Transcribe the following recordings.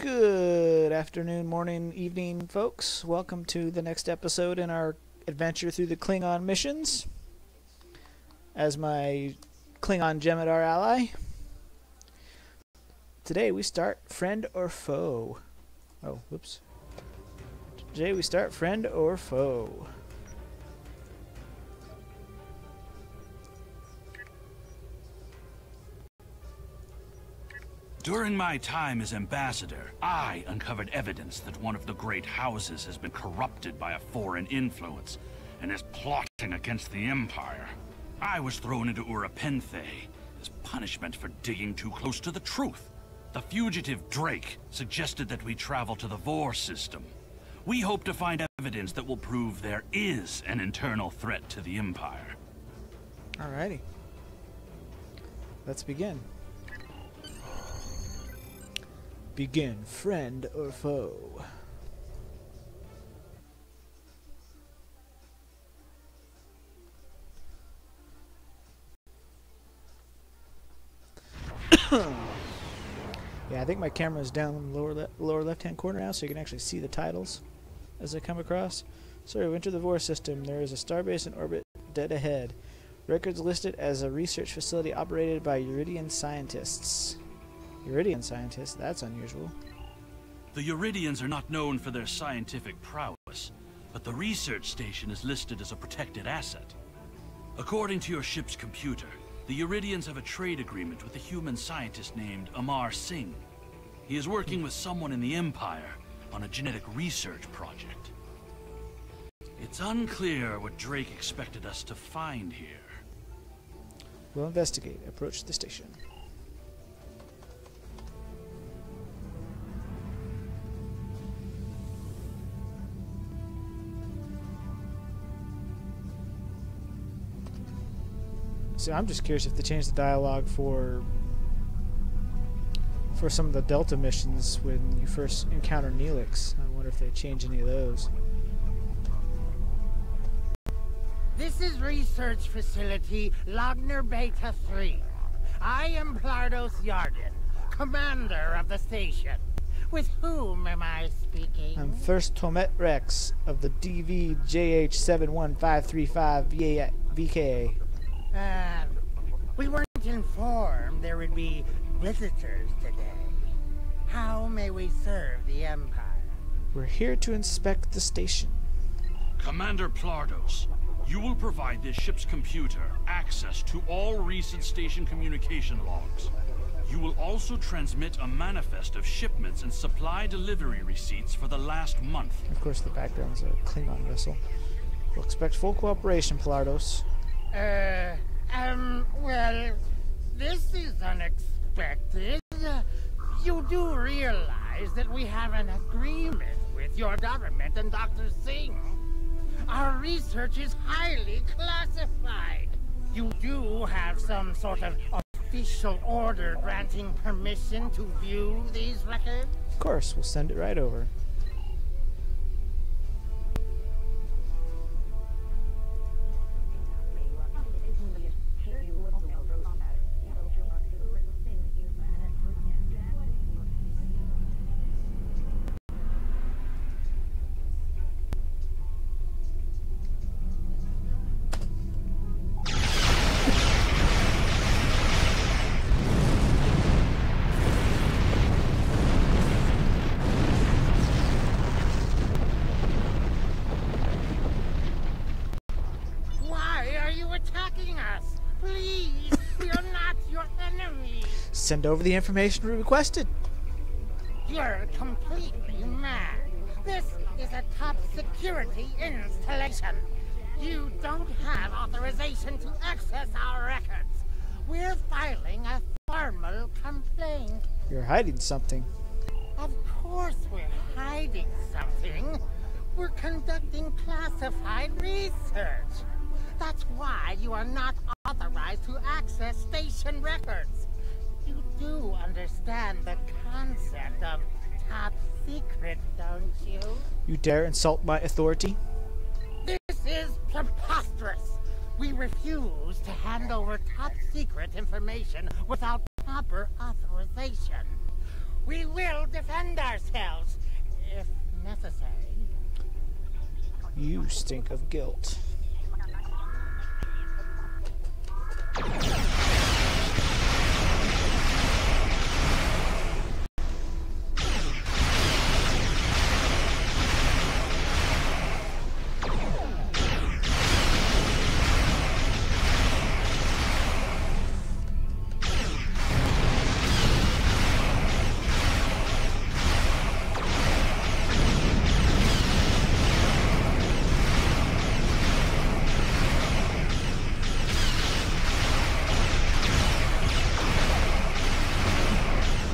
Good afternoon, morning, evening, folks. Welcome to the next episode in our adventure through the Klingon missions. As my Klingon Jem'Hadar ally, today we start Friend or Foe. Oh, whoops. Today we start Friend or Foe. During my time as ambassador, I uncovered evidence that one of the great houses has been corrupted by a foreign influence and is plotting against the Empire. I was thrown into Ep15 as punishment for digging too close to the truth. The fugitive Drake suggested that we travel to the Vor system. We hope to find evidence that will prove there is an internal threat to the Empire. Alrighty. Let's begin. Begin, friend or foe. Yeah, I think my camera is down in the lower left-hand corner now, so you can actually see the titles as they come across. Sorry, we enter the Vor system. There is a starbase in orbit dead ahead. Records listed as a research facility operated by Uridian scientists. Uridian scientists? That's unusual. The Uridians are not known for their scientific prowess, but the research station is listed as a protected asset. According to your ship's computer, the Uridians have a trade agreement with a human scientist named Amar Singh. He is working with someone in the Empire on a genetic research project. It's unclear what Drake expected us to find here. We'll investigate. Approach the station. So I'm just curious if they changed the dialogue for some of the Delta missions when you first encounter Neelix. I wonder if they changed any of those. This is Research Facility Logner Beta 3. I am Plardos Yarden, commander of the station. With whom am I speaking? I'm First Tomet Rex of the DVJH71535 VK. We weren't informed there would be visitors today. How may we serve the Empire? We're here to inspect the station. Commander Plardos, you will provide this ship's computer access to all recent station communication logs. You will also transmit a manifest of shipments and supply delivery receipts for the last month. Of course, the background's a Klingon vessel. We'll expect full cooperation, Plardos. Well, this is unexpected. You do realize that we have an agreement with your government and Dr. Singh. Our research is highly classified. You do have some sort of official order granting permission to view these records? Of course, we'll send it right over. Send over the information we requested. You're completely mad. This is a top security installation. You don't have authorization to access our records. We're filing a formal complaint. You're hiding something. Of course we're hiding something. We're conducting classified research. That's why you are not authorized to access station records. You do understand the concept of top secret, don't you? You dare insult my authority? This is preposterous. We refuse to hand over top secret information without proper authorization. We will defend ourselves, if necessary. You stink of guilt.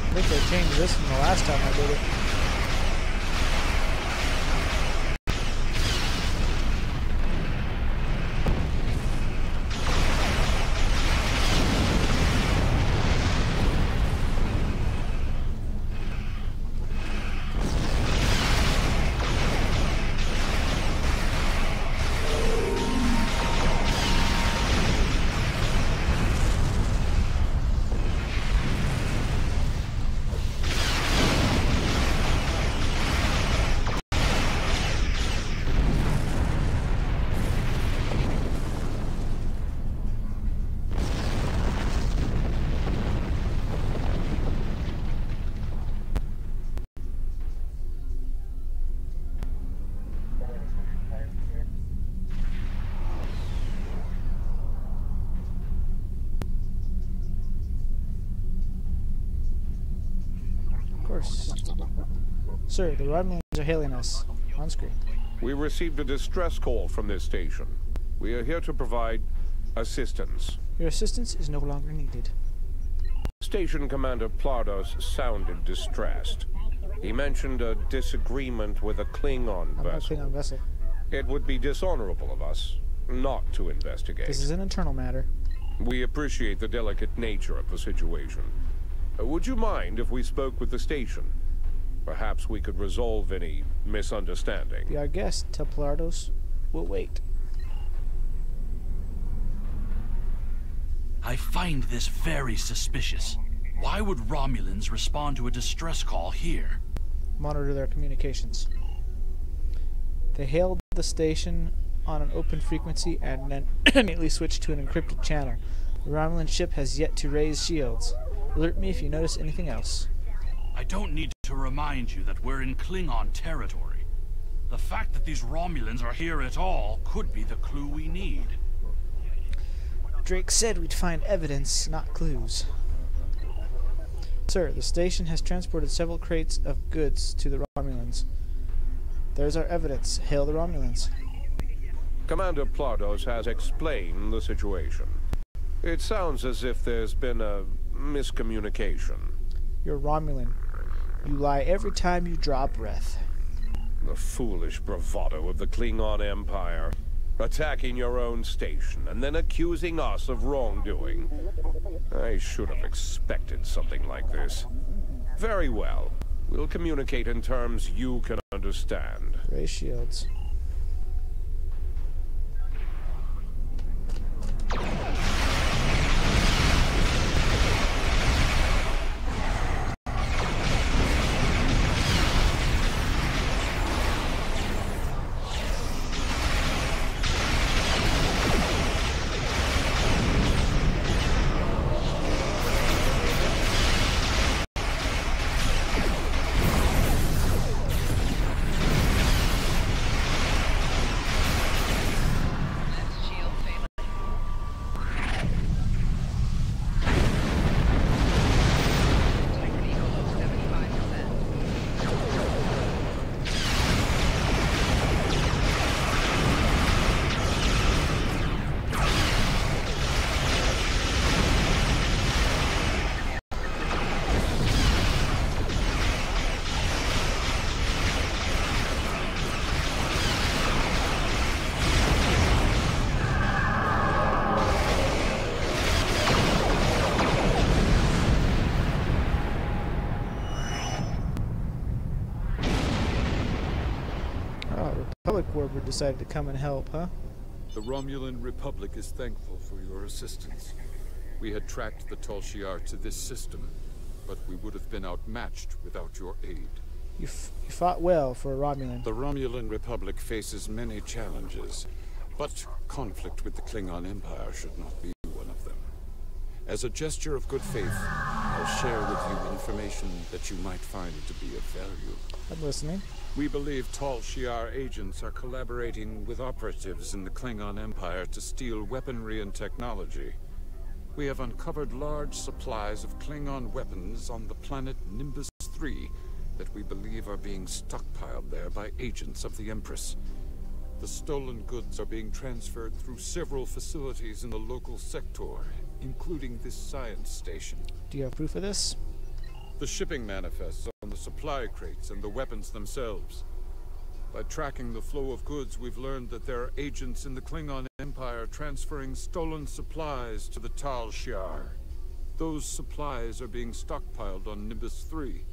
I think they changed this from the last time I did it. Sir, the Romulans are hailing us. On screen. We received a distress call from this station. We are here to provide assistance. Your assistance is no longer needed. Station Commander Plardos sounded distressed. He mentioned a disagreement with a Klingon vessel. Klingon vessel. It would be dishonorable of us not to investigate. This is an internal matter. We appreciate the delicate nature of the situation. Would you mind if we spoke with the station? Perhaps we could resolve any misunderstanding. Be our guest. Tell Plardos we'll wait. I find this very suspicious. Why would Romulans respond to a distress call here? Monitor their communications. They hailed the station on an open frequency and then immediately switched to an encrypted channel. The Romulan ship has yet to raise shields. Alert me if you notice anything else. I don't need to remind you that we're in Klingon territory. The fact that these Romulans are here at all could be the clue we need. Drake said we'd find evidence, not clues. Sir, the station has transported several crates of goods to the Romulans. There's our evidence. Hail the Romulans. Commander Plardos has explained the situation. It sounds as if there's been a miscommunication. You're Romulan. You lie every time you draw breath. The foolish bravado of the Klingon Empire. Attacking your own station, and then accusing us of wrongdoing. I should have expected something like this. Very well. We'll communicate in terms you can understand. Raise shields. Republic Warbird decided to come and help, huh? The Romulan Republic is thankful for your assistance. We had tracked the Tal Shiar to this system. but we would have been outmatched without your aid. You fought well for a Romulan. The Romulan Republic faces many challenges, but conflict with the Klingon Empire should not be one of them. As a gesture of good faith, I'll share with you information that you might find to be of value. I'm listening. We believe Tal Shiar agents are collaborating with operatives in the Klingon Empire to steal weaponry and technology. We have uncovered large supplies of Klingon weapons on the planet Nimbus 3 that we believe are being stockpiled there by agents of the Empress. The stolen goods are being transferred through several facilities in the local sector, including this science station. Do you have proof of this? The shipping manifests on the supply crates and the weapons themselves. By tracking the flow of goods, we've learned that there are agents in the Klingon Empire transferring stolen supplies to the Tal Shiar. Those supplies are being stockpiled on Nimbus 3.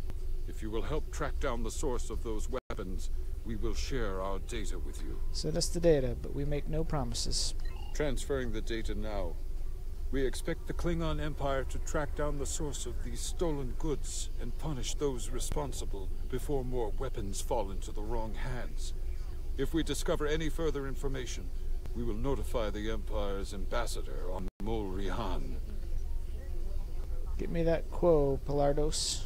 If you will help track down the source of those weapons, we will share our data with you. Send us the data, but we make no promises. Transferring the data now. We expect the Klingon Empire to track down the source of these stolen goods and punish those responsible before more weapons fall into the wrong hands. If we discover any further information, we will notify the Empire's ambassador on Mol Rihan. Get me that quo, Pilardos.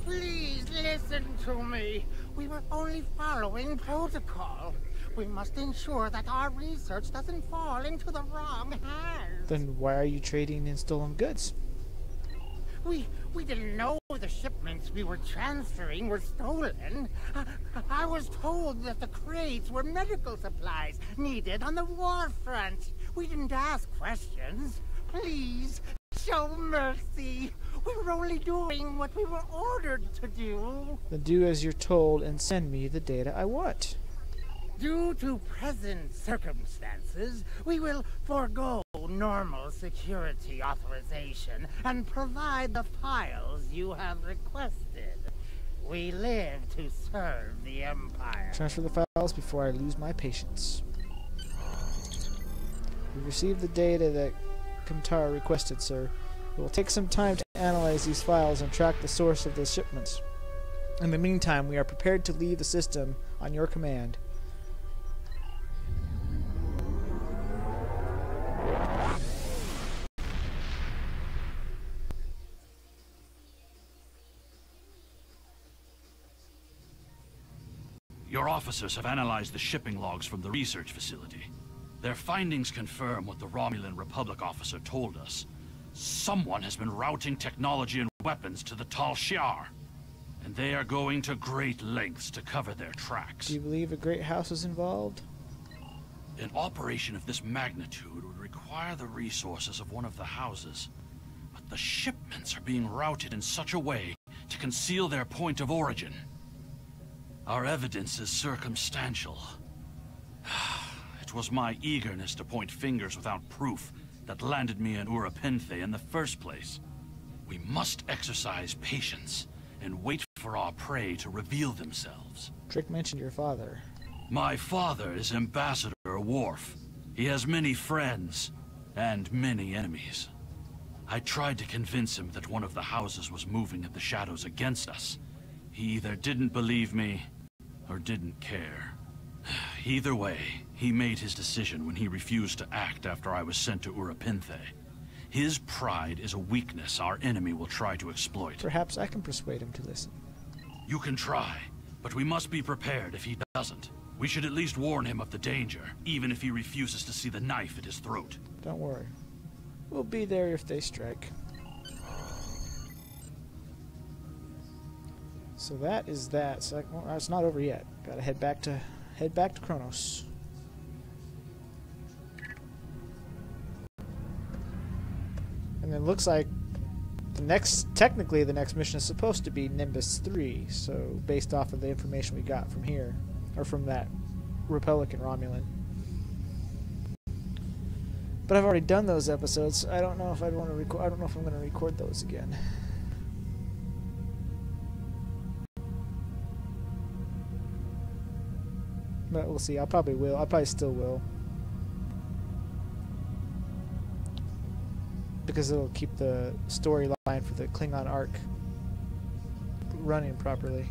Please listen to me. We were only following protocol. We must ensure that our research doesn't fall into the wrong hands. Then why are you trading in stolen goods? We didn't know the shipments we were transferring were stolen. I was told that the crates were medical supplies needed on the war front. We didn't ask questions. Please, show mercy. We were only doing what we were ordered to do. Then do as you're told and send me the data I want. Due to present circumstances, we will forego normal security authorization and provide the files you have requested. We live to serve the Empire. Transfer the files before I lose my patience. We received the data that Jem'Hadar requested, sir. It will take some time to analyze these files and track the source of the shipments. In the meantime, we are prepared to leave the system on your command. Your officers have analyzed the shipping logs from the research facility. Their findings confirm what the Romulan Republic officer told us. Someone has been routing technology and weapons to the Tal Shiar, and they are going to great lengths to cover their tracks. Do you believe a great house is involved? An operation of this magnitude would require the resources of one of the houses, but the shipments are being routed in such a way to conceal their point of origin. Our evidence is circumstantial. It was my eagerness to point fingers without proof that landed me in Ep15 in the first place. We must exercise patience and wait for our prey to reveal themselves. Trick mentioned your father. My father is Ambassador Worf. He has many friends and many enemies. I tried to convince him that one of the houses was moving in the shadows against us. He either didn't believe me or didn't care. Either way, he made his decision when he refused to act after I was sent to Ep15. His pride is a weakness our enemy will try to exploit. Perhaps I can persuade him to listen. You can try, but we must be prepared if he doesn't. We should at least warn him of the danger, even if he refuses to see the knife at his throat. Don't worry. We'll be there if they strike. So that is that. So it's not over yet. Gotta head back to Kronos. And it looks like technically the next mission is supposed to be Nimbus 3. So based off of the information we got from here, or from that Republican Romulan. But I've already done those episodes. I don't know if I'd want to record. I don't know if I'm going to record those again. But we'll see. I probably will. I probably still will. Because it'll keep the storyline timeline for the Klingon arc running properly.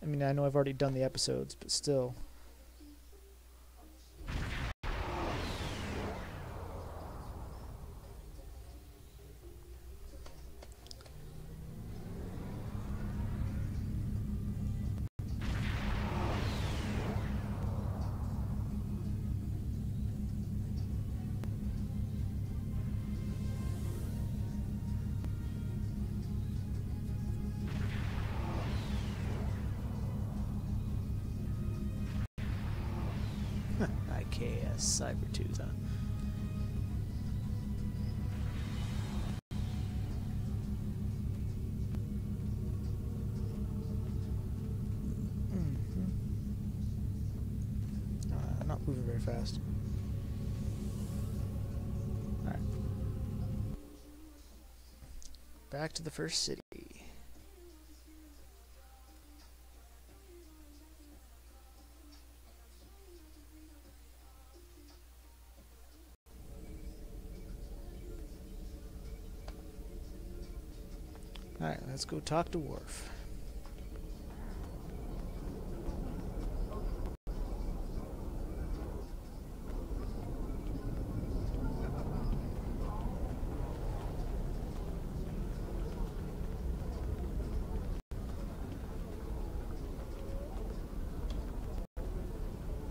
I mean, I know I've already done the episodes, but still. IKS Cybertooth, huh? Not moving very fast. Alright. Back to the first city. Alright, let's go talk to Worf.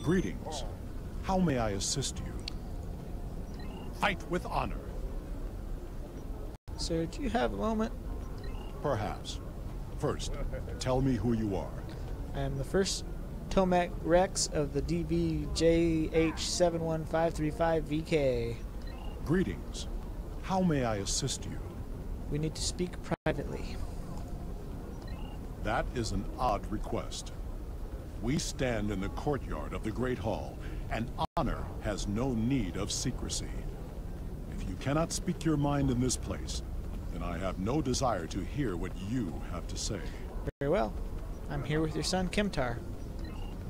Greetings. How may I assist you? Fight with honor. Sir, do you have a moment? Perhaps. First, tell me who you are. I am the first Tomac Rex of the DVJH71535VK. Greetings. How may I assist you? We need to speak privately. That is an odd request. We stand in the courtyard of the Great Hall, and honor has no need of secrecy. If you cannot speak your mind in this place, then I have no desire to hear what you have to say. Very well. I'm here with your son, Kemtar.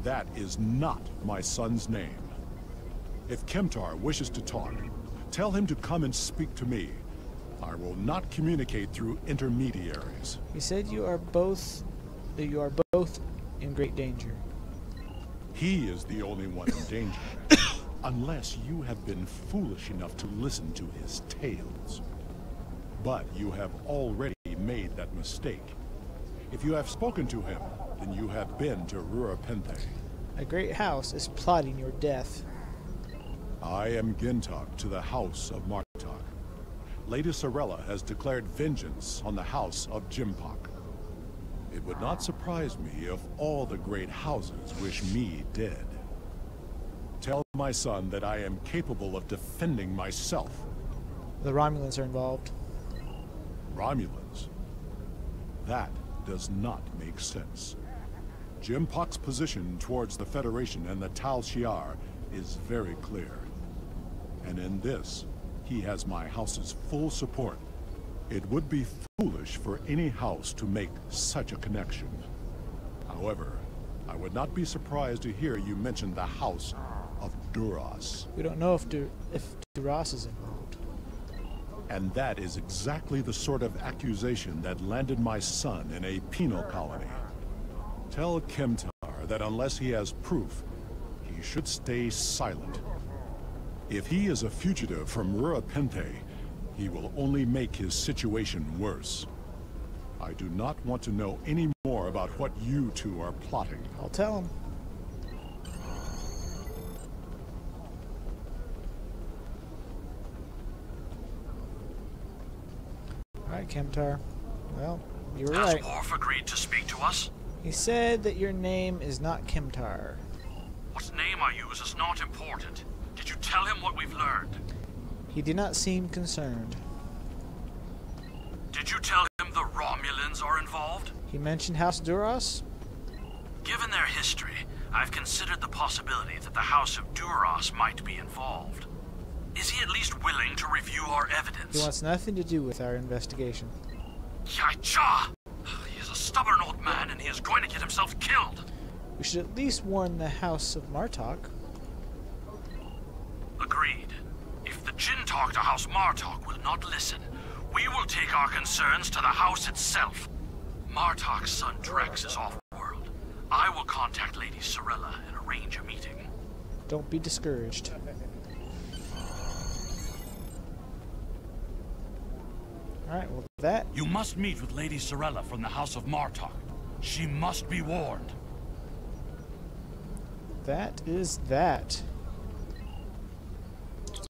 That is not my son's name. If Kemtar wishes to talk, tell him to come and speak to me. I will not communicate through intermediaries. He said you are both in great danger. He is the only one in danger, unless you have been foolish enough to listen to his tales. But you have already made that mistake. If you have spoken to him, then you have been to Rurapenthe. A great house is plotting your death. I am Gintok to the House of Martok. Lady Sorella has declared vengeance on the House of Jimpak. It would not surprise me if all the great houses wish me dead. Tell my son that I am capable of defending myself. The Romulans are involved. Romulans? That does not make sense. Jimpak's position towards the Federation and the Tal Shiar is very clear. And in this, he has my house's full support. It would be foolish for any house to make such a connection. However, I would not be surprised to hear you mention the House of Duras. We don't know if Duras is involved. And that is exactly the sort of accusation that landed my son in a penal colony. Tell Kemtar that unless he has proof, he should stay silent. If he is a fugitive from Rurapenthe, he will only make his situation worse. I do not want to know any more about what you two are plotting. I'll tell him. Alright, Kemtar. Well, you were right. Has Worf agreed to speak to us? He said that your name is not Kemtar. What name I use is not important. Did you tell him what we've learned? He did not seem concerned. Did you tell him the Romulans are involved? He mentioned House Duras? Given their history, I've considered the possibility that the House of Duras might be involved. Is he at least willing to review our evidence? He wants nothing to do with our investigation. Yaicha! He is a stubborn old man and he is going to get himself killed. We should at least warn the House of Martok. Agreed. If the Jinn talk to House Martok will not listen. We will take our concerns to the house itself. Martok's son Drex is off-world. I will contact Lady Sorella and arrange a meeting. Don't be discouraged. Alright, well that... You must meet with Lady Sorella from the House of Martok. She must be warned. That is that.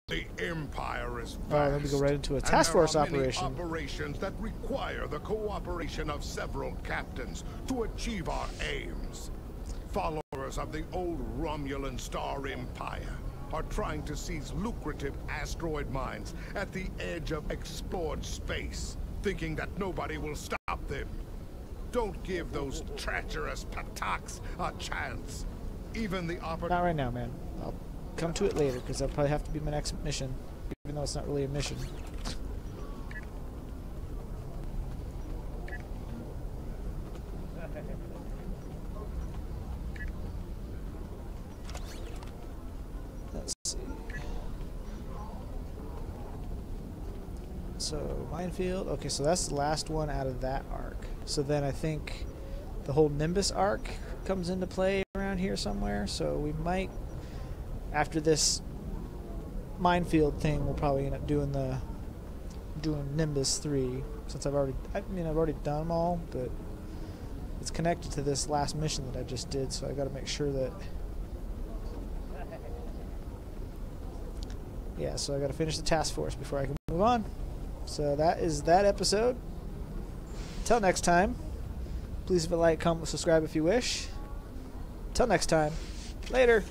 The Empire is vast. Alright, let me go right into a task force operation. Operations that require the cooperation of several captains to achieve our aims. Followers of the old Romulan Star Empire are trying to seize lucrative asteroid mines at the edge of explored space, thinking that nobody will stop them. Don't give those treacherous Pataks a chance. Even the Not right now, man. I'll come to it later, because that'll probably have to be my next mission, even though it's not really a mission. Let's see. So, minefield. Okay, so that's the last one out of that arc. So then I think the whole Nimbus arc comes into play around here somewhere. So we might, after this minefield thing, we'll probably end up doing Nimbus 3, since I've already done them all, but it's connected to this last mission that I just did, so I got to make sure that, yeah, so I got to finish the task force before I can move on. So that is that episode. Till next time, please leave a like, comment, subscribe if you wish. Till next time, later.